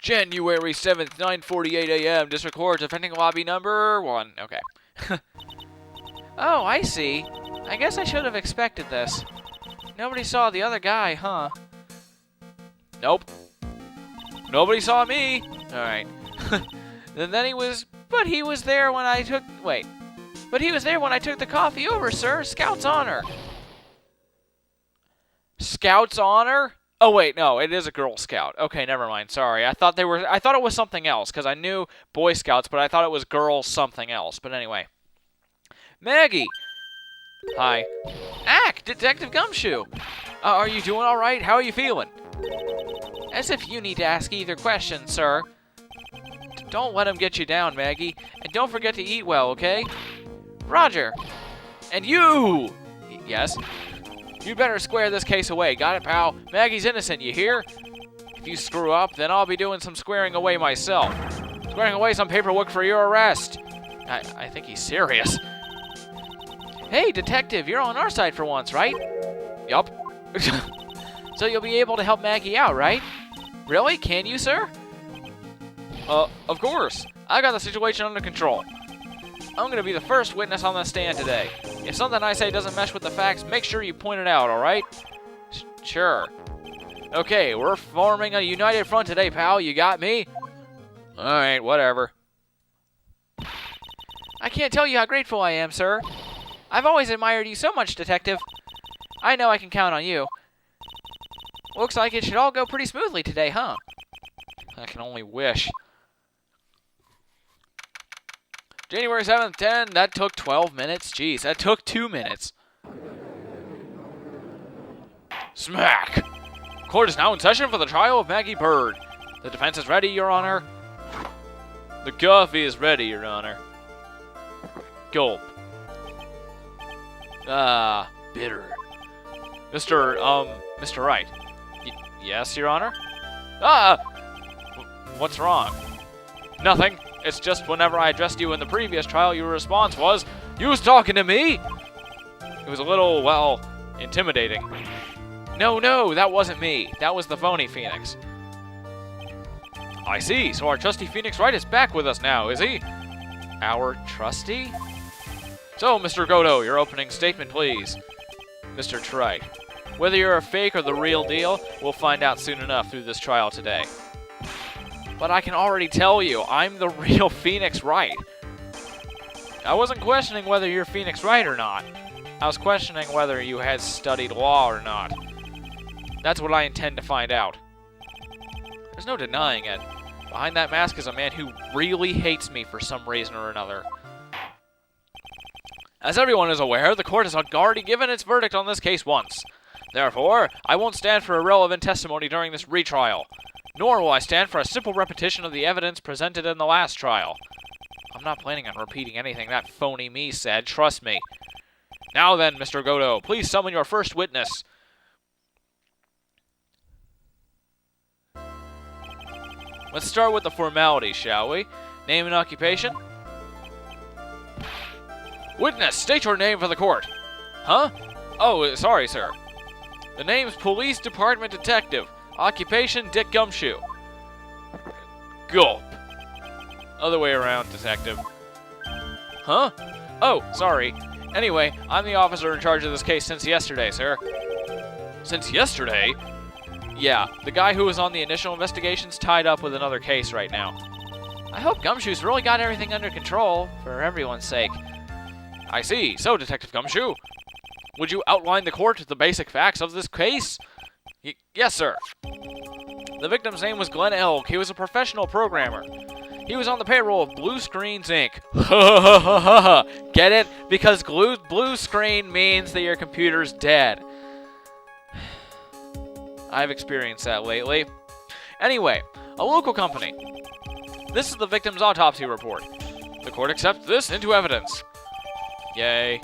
January 7th, 9:48 a.m. District Court, defending lobby number 1. Okay. Oh, I see. I guess I should have expected this. Nobody saw the other guy, huh? Nope. Nobody saw me. Alright. And then but he was there when I took, But he was there when I took the Kawfii over, sir. Scout's honor. Scout's honor? Oh, wait, no, it is a Girl Scout. Okay, never mind, sorry. I thought it was something else, because I knew Boy Scouts, but I thought it was Girl something else. But anyway. Maggie! Hi. Ack, Detective Gumshoe! Are you doing alright? How are you feeling? As if you need to ask either question, sir. Don't let him get you down, Maggie. And don't forget to eat well, okay? Roger! And you! Yes? You better square this case away, got it, pal? Maggie's innocent, you hear? If you screw up, then I'll be doing some squaring away myself. Squaring away some paperwork for your arrest. I think he's serious. Hey, detective, you're on our side for once, right? Yup. So you'll be able to help Maggie out, right? Really? Can you, sir? Of course. I got the situation under control. I'm gonna be the first witness on the stand today. If something I say doesn't mesh with the facts, make sure you point it out, alright? Sure. Okay, we're forming a united front today, pal. You got me? Alright, whatever. I can't tell you how grateful I am, sir. I've always admired you so much, detective. I know I can count on you. Looks like it should all go pretty smoothly today, huh? I can only wish. January 7th, 10. That took 12 minutes. Jeez, that took 2 minutes. Smack! Court is now in session for the trial of Maggie Bird. The defense is ready, Your Honor. The Kawfii is ready, Your Honor. Gulp. Bitter. Mr. Wright. Yes, Your Honor? What's wrong? Nothing. It's just whenever I addressed you in the previous trial, your response was, "You was talking to me?" It was a little, well, intimidating. No, that wasn't me. That was the phony Phoenix. I see. So our trusty Phoenix Wright is back with us now, is he? Our trusty? So, Mr. Godo, your opening statement, please. Mr. Wright, whether you're a fake or the real deal, we'll find out soon enough through this trial today. But I can already tell you, I'm the real Phoenix Wright. I wasn't questioning whether you're Phoenix Wright or not. I was questioning whether you had studied law or not. That's what I intend to find out. There's no denying it. Behind that mask is a man who really hates me for some reason or another. As everyone is aware, the court has already given its verdict on this case once. Therefore, I won't stand for irrelevant testimony during this retrial. Nor will I stand for a simple repetition of the evidence presented in the last trial. I'm not planning on repeating anything that phony me said, trust me. Now then, Mr. Godo, please summon your first witness. Let's start with the formalities, shall we? Name and occupation? Witness, state your name for the court. Huh? Oh, sorry, sir. The name's Police Department Detective. Occupation, Dick Gumshoe. Gulp. Other way around, detective. Huh? Oh, sorry. Anyway, I'm the officer in charge of this case since yesterday, sir. Since yesterday? Yeah, the guy who was on the initial investigation's tied up with another case right now. I hope Gumshoe's really got everything under control, for everyone's sake. I see. So, Detective Gumshoe, would you outline the court the basic facts of this case? Yes, sir. The victim's name was Glenn Elk. He was a professional programmer. He was on the payroll of Blue Screens, Inc. Get it? Because blue screen means that your computer's dead. I've experienced that lately. Anyway, a local company. This is the victim's autopsy report. The court accepts this into evidence. Yay.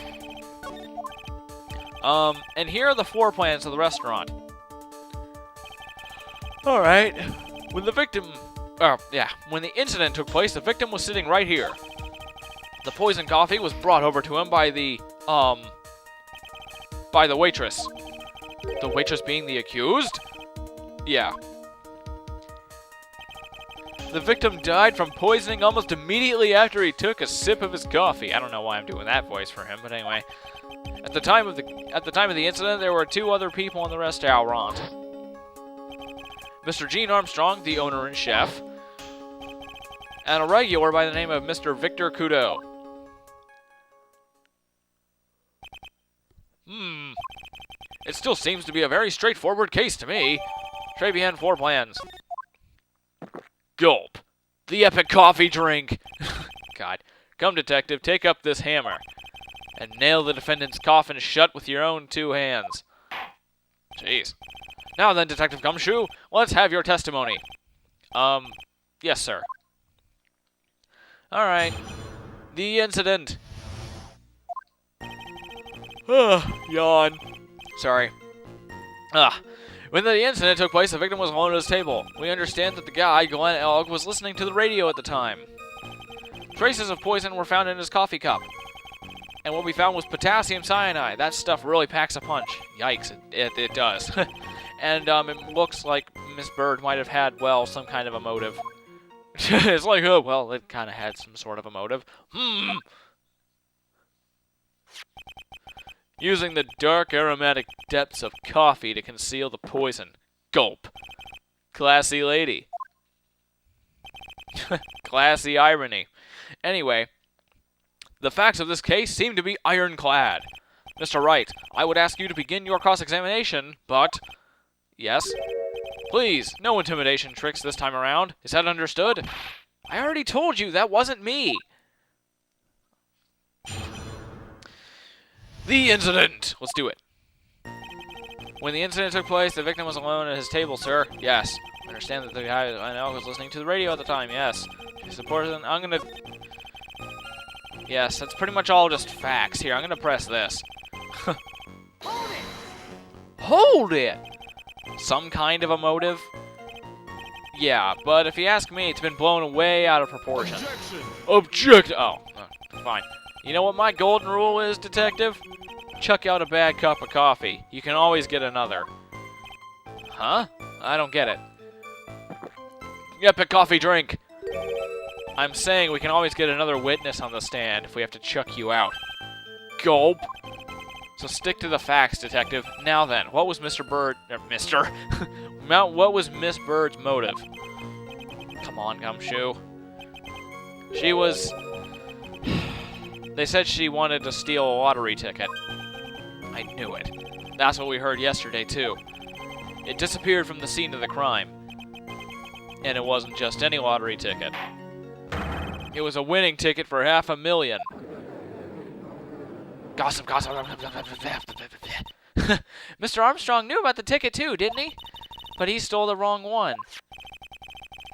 And here are the floor plans of the restaurant. Alright. When the incident took place, the victim was sitting right here. The poison coffee was brought over to him by the waitress. The waitress being the accused? Yeah. The victim died from poisoning almost immediately after he took a sip of his coffee. I don't know why I'm doing that voice for him, but anyway. At the time of the incident, there were 2 other people in the restaurant. Mr. Gene Armstrong, the owner and chef, and a regular by the name of Mr. Victor Kudo. It still seems to be a very straightforward case to me. Trey behind 4 plans. Gulp. The Epick Kawfii drink. God. Come, detective, take up this hammer and nail the defendant's coffin shut with your own 2 hands. Jeez. Now then, Detective Gumshoe, let's have your testimony. Yes, sir. Alright. The incident. Yawn. Sorry. When the incident took place, the victim was alone at his table. We understand that the guy, Glenn Elk, was listening to the radio at the time. Traces of poison were found in his coffee cup. And what we found was potassium cyanide. That stuff really packs a punch. Yikes, it does. And it looks like Miss Bird might have had, well, some kind of a motive. It's like, oh, well, it kind of had some sort of a motive. Using the dark aromatic depths of coffee to conceal the poison. Gulp. Classy lady. Classy irony. Anyway, the facts of this case seem to be ironclad. Mr. Wright, I would ask you to begin your cross-examination, but... Yes? Please, no intimidation tricks this time around. Is that understood? I already told you that wasn't me. The incident! Let's do it. When the incident took place, the victim was alone at his table, sir. Yes. I understand that the guy I know was listening to the radio at the time. Yes. He's the person. I'm gonna... Yes, that's pretty much all just facts. Here, I'm gonna press this. Hold it! Hold it! Some kind of a motive? Yeah, but if you ask me, it's been blown way out of proportion. Objection! Oh, fine. You know what my golden rule is, detective? Chuck out a bad cup of coffee. You can always get another. Huh? I don't get it. Epick Kawfii drink. I'm saying we can always get another witness on the stand if we have to chuck you out. Gulp. So stick to the facts, detective. Now then, what was Mr. Bird... what was Miss Bird's motive? Come on, Gumshoe. She was... They said she wanted to steal a lottery ticket. I knew it. That's what we heard yesterday, too. It disappeared from the scene of the crime. And it wasn't just any lottery ticket. It was a winning ticket for $500,000. Gossip, gossip. Mr. Armstrong knew about the ticket, too, didn't he? But he stole the wrong one.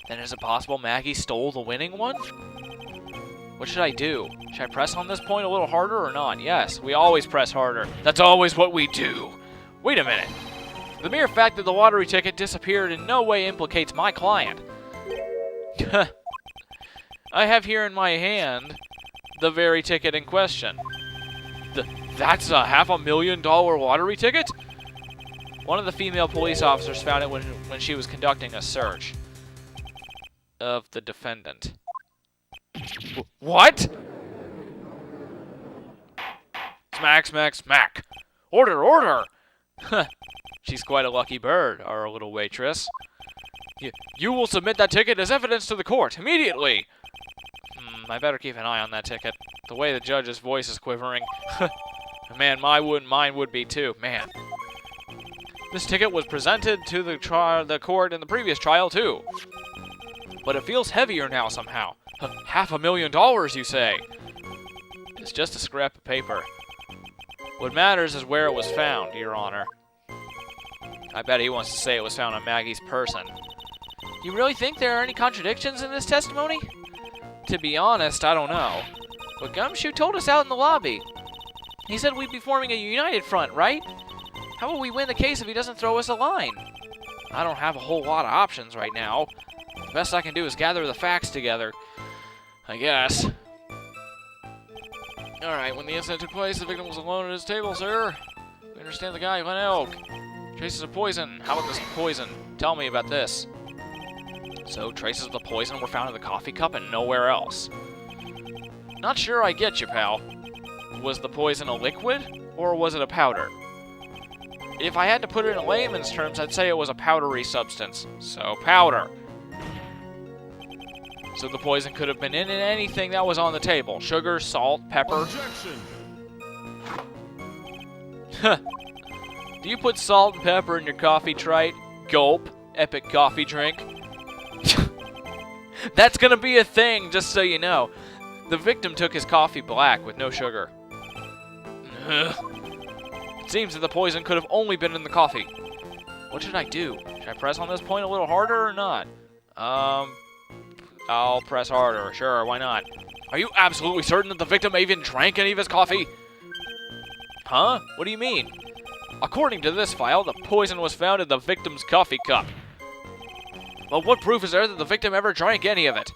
Then is it possible Maggie stole the winning one? What should I do? Should I press on this point a little harder or not? Yes, we always press harder. That's always what we do. Wait a minute. The mere fact that the lottery ticket disappeared in no way implicates my client. I have here in my hand the very ticket in question. That's a $500,000 lottery ticket? One of the female police officers found it when she was conducting a search of the defendant. What? Smack, smack, smack. Order, order! She's quite a lucky bird, our little waitress. You will submit that ticket as evidence to the court, immediately! I better keep an eye on that ticket. The way the judge's voice is quivering. Man, mine would be too. Man. This ticket was presented to the court in the previous trial, too. But it feels heavier now somehow. $500,000, you say? It's just a scrap of paper. What matters is where it was found, Your Honor. I bet he wants to say it was found on Maggie's person. You really think there are any contradictions in this testimony? To be honest, I don't know. But Gumshoe told us out in the lobby. He said we'd be forming a united front, right? How will we win the case if he doesn't throw us a line? I don't have a whole lot of options right now. The best I can do is gather the facts together. I guess. Alright, when the incident took place, the victim was alone at his table, sir. We understand the guy, Glenn Elk. Traces of poison. How about this poison? Tell me about this. So traces of the poison were found in the coffee cup and nowhere else. Not sure I get you, pal. Was the poison a liquid, or was it a powder? If I had to put it in layman's terms, I'd say it was a powdery substance. So, powder. So the poison could have been in anything that was on the table. Sugar, salt, pepper. Objection. Do you put salt and pepper in your coffee, Wright? Gulp. Epic coffee drink. That's gonna be a thing, just so you know. The victim took his coffee black with no sugar. It seems that the poison could have only been in the coffee. What should I do? Should I press on this point a little harder or not? I'll press harder. Sure, why not? Are you absolutely certain that the victim even drank any of his coffee? Huh? What do you mean? According to this file, the poison was found in the victim's coffee cup. Well, what proof is there that the victim ever drank any of it?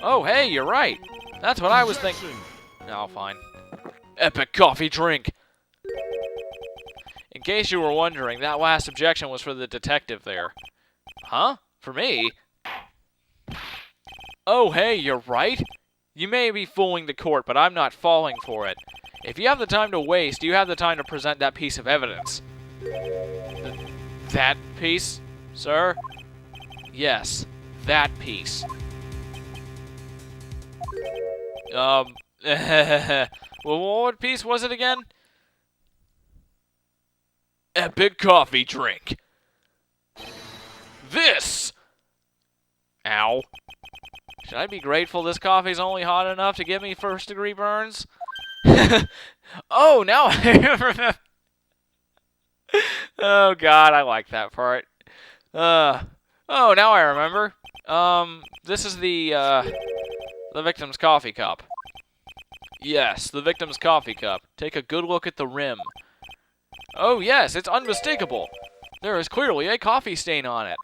Oh, hey, you're right. That's what I was thinking. No, fine. Epic coffee drink. In case you were wondering, that last objection was for the detective there. Huh? For me? Oh, hey, you're right. You may be fooling the court, but I'm not falling for it. If you have the time to waste, you have the time to present that piece of evidence. That piece, sir? Yes, that piece. Well, what piece was it again? Epic coffee drink. This! Ow. Should I be grateful this coffee's only hot enough to give me first-degree burns? Oh, now I remember. Oh, God, I like that part. Oh, now I remember. This is the victim's coffee cup. Yes, the victim's coffee cup. Take a good look at the rim. Oh, yes, it's unmistakable. There is clearly a coffee stain on it.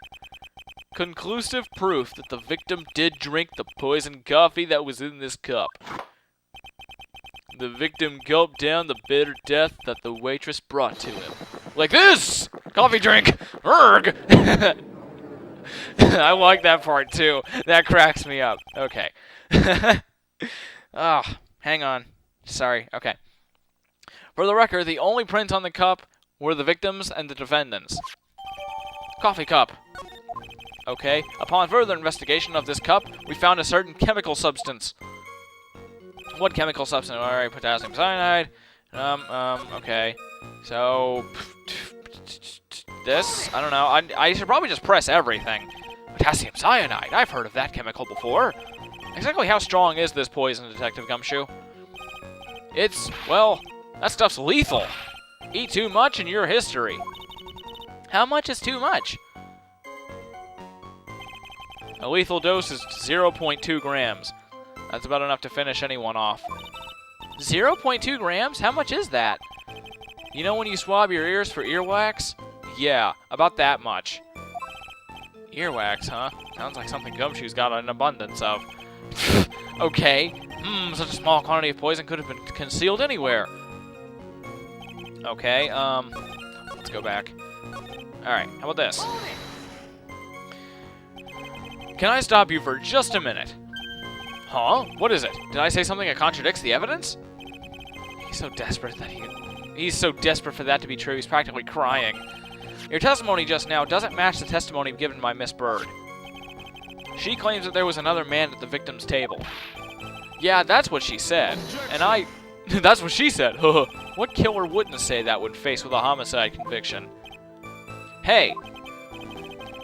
Conclusive proof that the victim did drink the poisoned coffee that was in this cup. The victim gulped down the bitter death that the waitress brought to him. Like this! Coffee drink! Urgh! I like that part, too. That cracks me up. Okay. Hang on. Sorry. Okay. For the record, the only prints on the cup were the victims and the defendants. Coffee cup. Okay. Upon further investigation of this cup, we found a certain chemical substance. What chemical substance? Alright, potassium cyanide. Okay. So, this? I don't know. I should probably just press everything. Potassium cyanide. I've heard of that chemical before. Exactly how strong is this poison, Detective Gumshoe? It's, well, that stuff's lethal. Eat too much and you're history. How much is too much? A lethal dose is 0.2 grams. That's about enough to finish anyone off. 0.2 grams? How much is that? You know when you swab your ears for earwax? Yeah, about that much. Earwax, huh? Sounds like something Gumshoe's got an abundance of. Okay. Such a small quantity of poison could have been concealed anywhere. Okay, let's go back. Alright, how about this? Can I stop you for just a minute? Huh? What is it? Did I say something that contradicts the evidence? He's so desperate for that to be true, he's practically crying. Your testimony just now doesn't match the testimony given by Miss Bird. She claims that there was another man at the victim's table. Yeah, that's what she said. And that's what she said. What killer wouldn't say that when faced with a homicide conviction? Hey.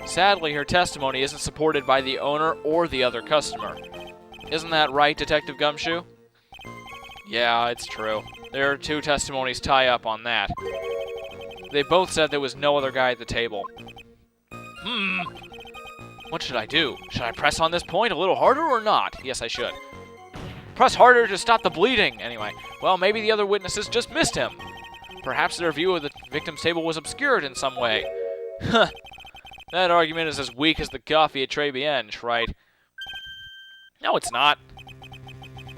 Sadly, her testimony isn't supported by the owner or the other customer. Isn't that right, Detective Gumshoe? Yeah, it's true. There are two testimonies tie up on that. They both said there was no other guy at the table. What should I do? Should I press on this point a little harder or not? Yes, I should. Press harder to stop the bleeding. Anyway, well, maybe the other witnesses just missed him. Perhaps their view of the victim's table was obscured in some way. Huh. That argument is as weak as the coffee at Trebienge, right? No, it's not.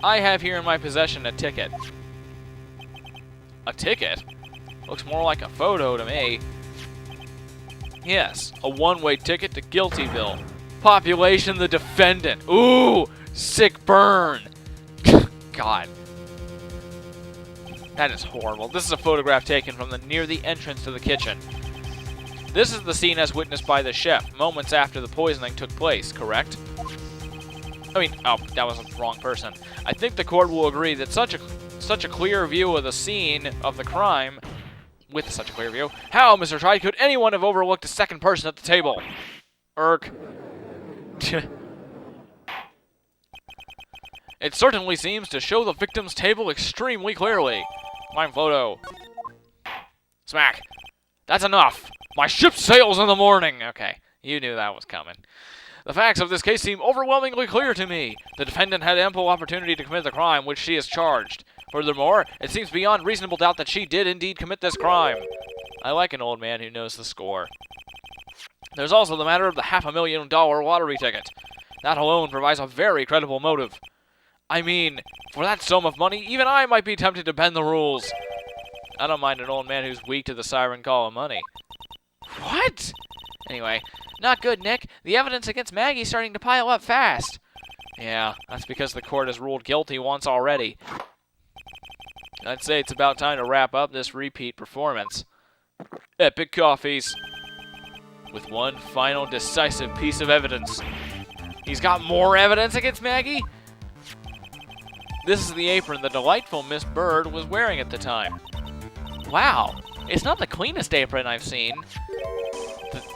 I have here in my possession a ticket. A ticket? Looks more like a photo to me. Yes, a one-way ticket to Guiltyville. Population, the defendant. Ooh, sick burn. God. That is horrible. This is a photograph taken from near the entrance to the kitchen. This is the scene as witnessed by the chef, moments after the poisoning took place, correct? I mean, oh, that was the wrong person. I think the court will agree that such a clear view of the scene of the crime, with such a clear view, how, Mr. Wright, could anyone have overlooked a second person at the table? Irk. It certainly seems to show the victim's table extremely clearly. Mine photo. Smack. That's enough. My ship sails in the morning. Okay, you knew that was coming. The facts of this case seem overwhelmingly clear to me. The defendant had ample opportunity to commit the crime which she is charged. Furthermore, it seems beyond reasonable doubt that she did indeed commit this crime. I like an old man who knows the score. There's also the matter of the $500,000 lottery ticket. That alone provides a very credible motive. I mean, for that sum of money, even I might be tempted to bend the rules. I don't mind an old man who's weak to the siren call of money. What? Anyway, not good, Nick. The evidence against Maggie's starting to pile up fast. Yeah, that's because the court has ruled guilty once already. I'd say it's about time to wrap up this repeat performance. Epic Kawfiis. With one final decisive piece of evidence. He's got more evidence against Maggie? This is the apron the delightful Miss Bird was wearing at the time. Wow, it's not the cleanest apron I've seen.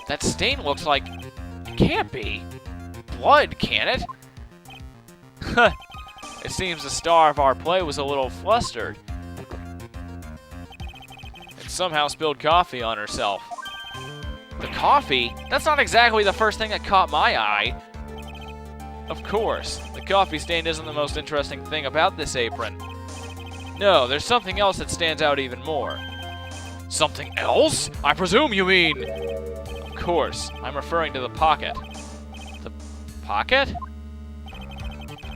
That stain looks like... It can't be. Blood, can it? It seems the star of our play was a little flustered. And somehow spilled coffee on herself. The coffee? That's not exactly the first thing that caught my eye. Of course, the coffee stain isn't the most interesting thing about this apron. No, there's something else that stands out even more. Something else? I presume you mean... Of course, I'm referring to the pocket. The pocket?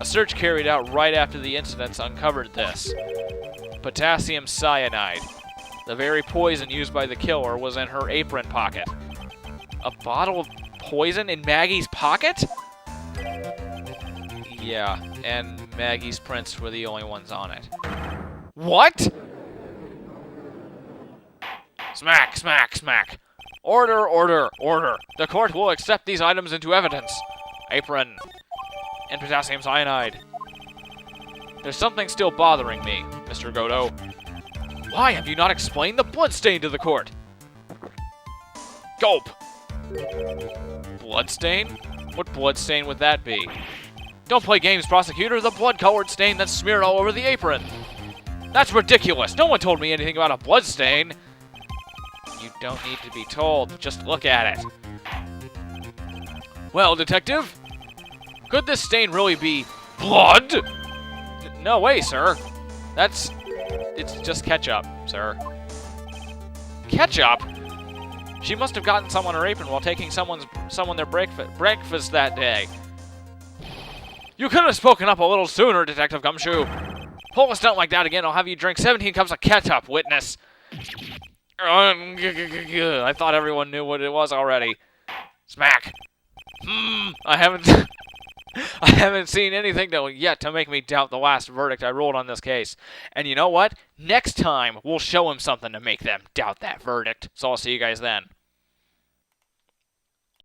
A search carried out right after the incidents uncovered this. Potassium cyanide. The very poison used by the killer was in her apron pocket. A bottle of poison in Maggie's pocket? Yeah, and Maggie's prints were the only ones on it. What? Smack, smack, smack. Order, order, order. The court will accept these items into evidence. Apron. And potassium cyanide. There's something still bothering me, Mr. Godo. Why have you not explained the bloodstain to the court? Gulp. Bloodstain? What bloodstain would that be? Don't play games, prosecutor. The blood-colored stain that's smeared all over the apron. That's ridiculous. No one told me anything about a bloodstain. You don't need to be told. Just look at it. Well, detective? Could this stain really be blood? No way, sir. It's just ketchup, sir. Ketchup? She must have gotten someone her apron while taking someone their breakfast that day. You could have spoken up a little sooner, Detective Gumshoe. Pull a stunt like that again, I'll have you drink 17 cups of ketchup, witness. I thought everyone knew what it was already. Smack. I haven't seen anything yet to make me doubt the last verdict I ruled on this case. And you know what? Next time, we'll show him something to make them doubt that verdict. So I'll see you guys then.